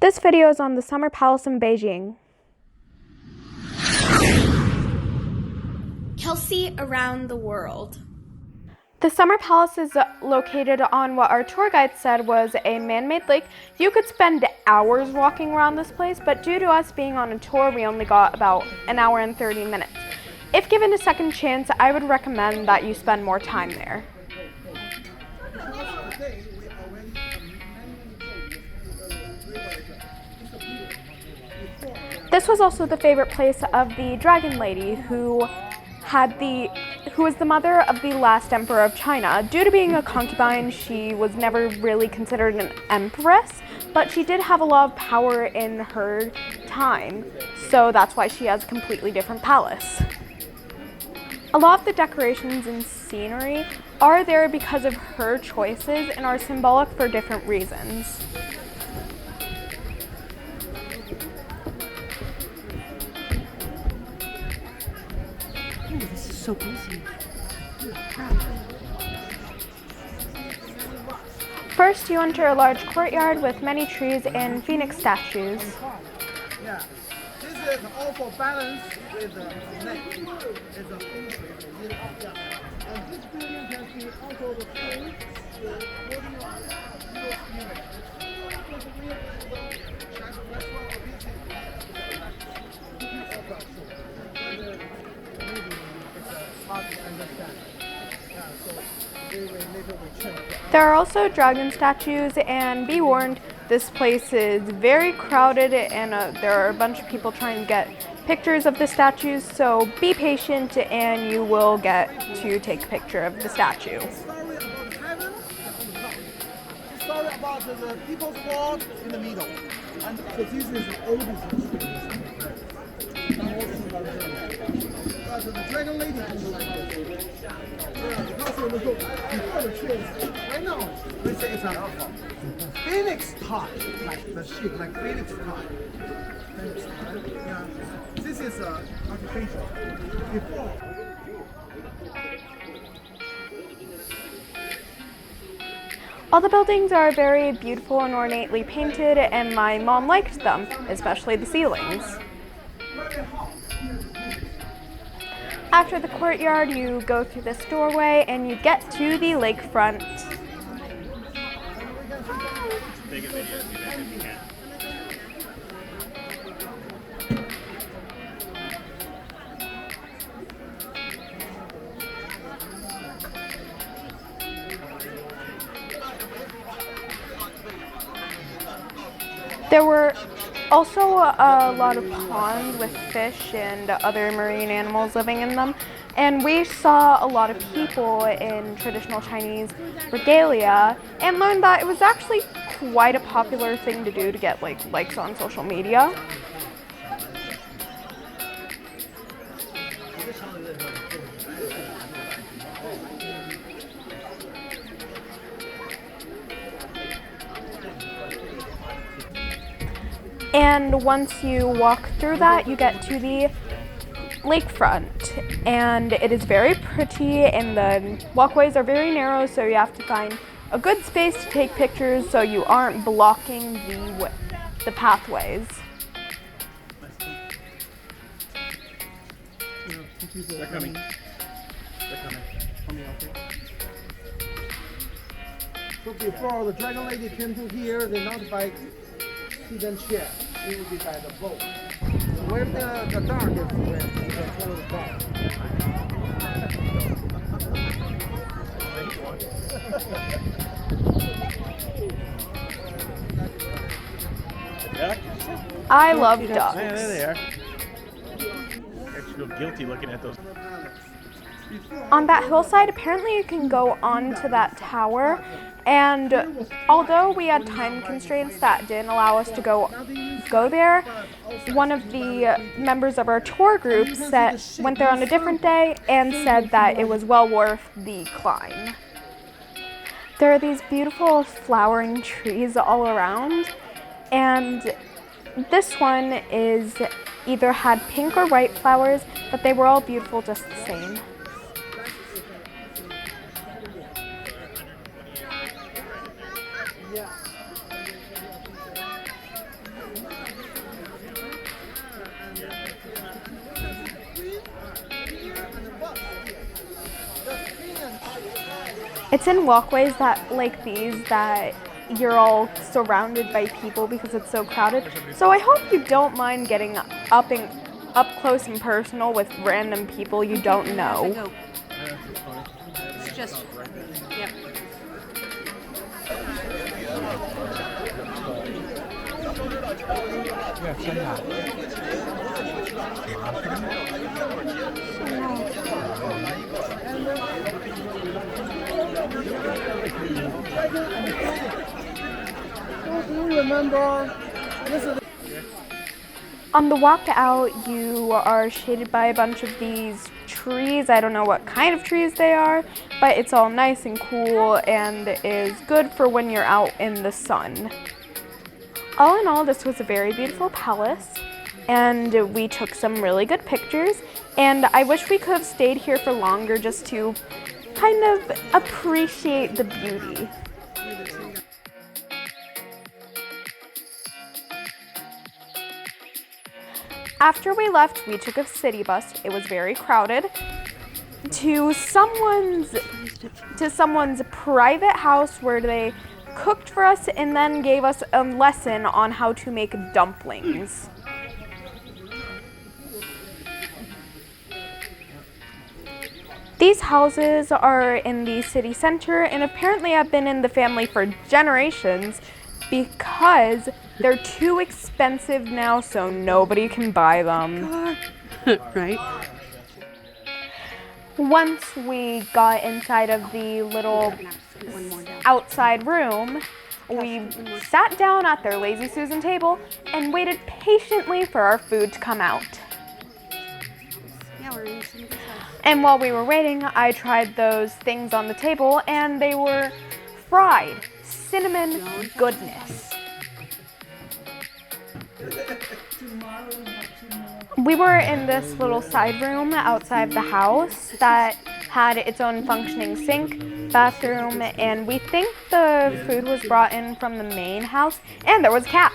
This video is on the Summer Palace in Beijing. Kelsey around the world. The Summer Palace is located on what our tour guide said was a man-made lake. You could spend hours walking around this place, but due to us being on a tour, we only got about an hour and 30 minutes. If given a second chance, I would recommend that you spend more time there. This was also the favorite place of the Dragon Lady, who was the mother of the last emperor of China. Due to being a concubine, she was never really considered an empress, but she did have a lot of power in her time, so that's why she has a completely different palace. A lot of the decorations and scenery are there because of her choices and are symbolic for different reasons. This is so busy. First, you enter a large courtyard with many trees and phoenix statues. Yeah, this is all for balance with the neck. It's a feng shui. Yeah. And this building can see also the place holding on your spirit. There are also dragon statues, and be warned, this place is very crowded and there are a bunch of people trying to get pictures of the statues, so be patient and you will get to take a picture of the statue. Story about heaven on the top. Story about the people's world in the middle. And so this is the oldest history. But the Dragon Lady is like this. Because before the trees, right now, we say it's a phoenix type, like the shape, like phoenix type. Phoenix type. Yeah. This is artificial. Before. All the buildings are very beautiful and ornately painted, and my mom liked them, especially the ceilings. After the courtyard, you go through this doorway and you get to the lakefront. There were also a lot of ponds with fish and other marine animals living in them, and we saw a lot of people in traditional Chinese regalia and learned that it was actually quite a popular thing to do to get likes on social media. And once you walk through that, you get to the lakefront, and it is very pretty, and the walkways are very narrow, so you have to find a good space to take pictures so you aren't blocking the pathways. They're coming. They're coming. So before the Dragon Lady came to here, they not by sedan chair. It would be by the boat. Where the dark is, where the boat. I love ducks. Yeah, there they are. I feel guilty looking at those. On that hillside, apparently you can go onto that tower, and although we had time constraints that didn't allow us to go there, one of the members of our tour group went there on a different day and said that it was well worth the climb. There are these beautiful flowering trees all around, and this one either had pink or white flowers, but they were all beautiful just the same. It's in walkways that like these that you're all surrounded by people because it's so crowded. So I hope you don't mind getting up close and personal with random people you don't know. It's just, yep. Do you remember? This is On the walk out, you are shaded by a bunch of these trees. I don't know what kind of trees they are, but it's all nice and cool and is good for when you're out in the sun. All in all, this was a very beautiful palace, and we took some really good pictures, and I wish we could have stayed here for longer just to kind of appreciate the beauty. After we left, we took a city bus. It was very crowded to someone's private house where they cooked for us and then gave us a lesson on how to make dumplings. These houses are in the city center and apparently have been in the family for generations because they're too expensive now, so nobody can buy them. Right? Once we got inside of the little outside room, we sat down at their Lazy Susan table and waited patiently for our food to come out. Yeah, we're in some good size. And while we were waiting, I tried those things on the table and they were fried cinnamon goodness. We were in this little side room outside of the house that had its own functioning sink, bathroom, and we think the food was brought in from the main house, and there was a cat.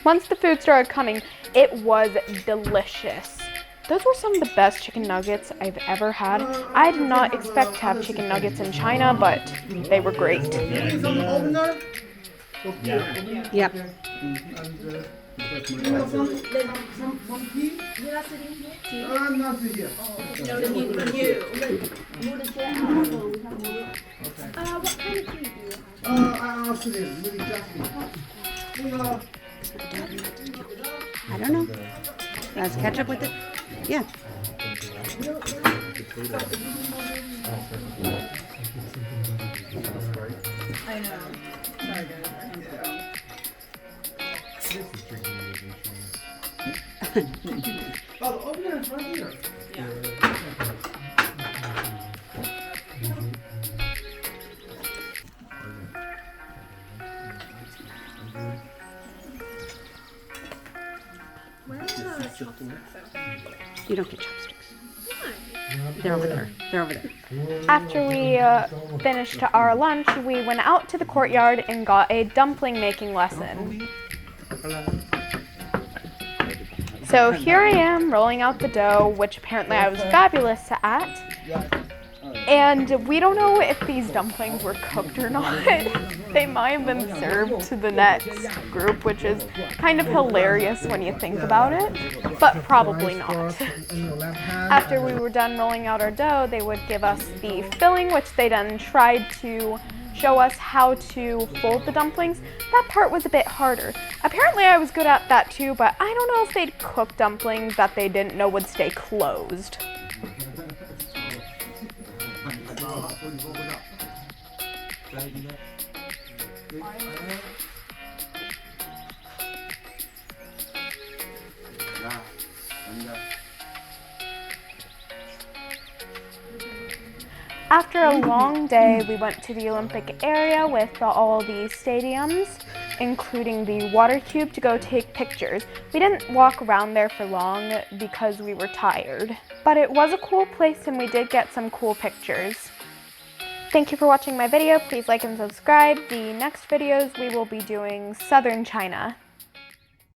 Once the food started coming, it was delicious. Those were some of the best chicken nuggets I've ever had. I did not expect to have chicken nuggets in China, but they were great. Yep. Some tea? Nothing here. I asked him, really jasmine. I don't know. Let's catch up with it. Yeah. I know. Sorry, guys. Oh, the opener is right here. You don't get chopsticks. They're over there. They're over there. After we finished our lunch, we went out to the courtyard and got a dumpling making lesson. So here I am rolling out the dough, which apparently I was fabulous at. And we don't know if these dumplings were cooked or not. They might have been served to the next group, which is kind of hilarious when you think about it, but probably not. After we were done rolling out our dough, they would give us the filling, which they then tried to show us how to fold the dumplings. That part was a bit harder. Apparently I was good at that too, but I don't know if they'd cook dumplings that they didn't know would stay closed. After a long day, we went to the Olympic area with all the stadiums, including the water cube, to go take pictures. We didn't walk around there for long because we were tired, but it was a cool place and we did get some cool pictures. Thank you for watching my video. Please like and subscribe. The next videos we will be doing Southern China.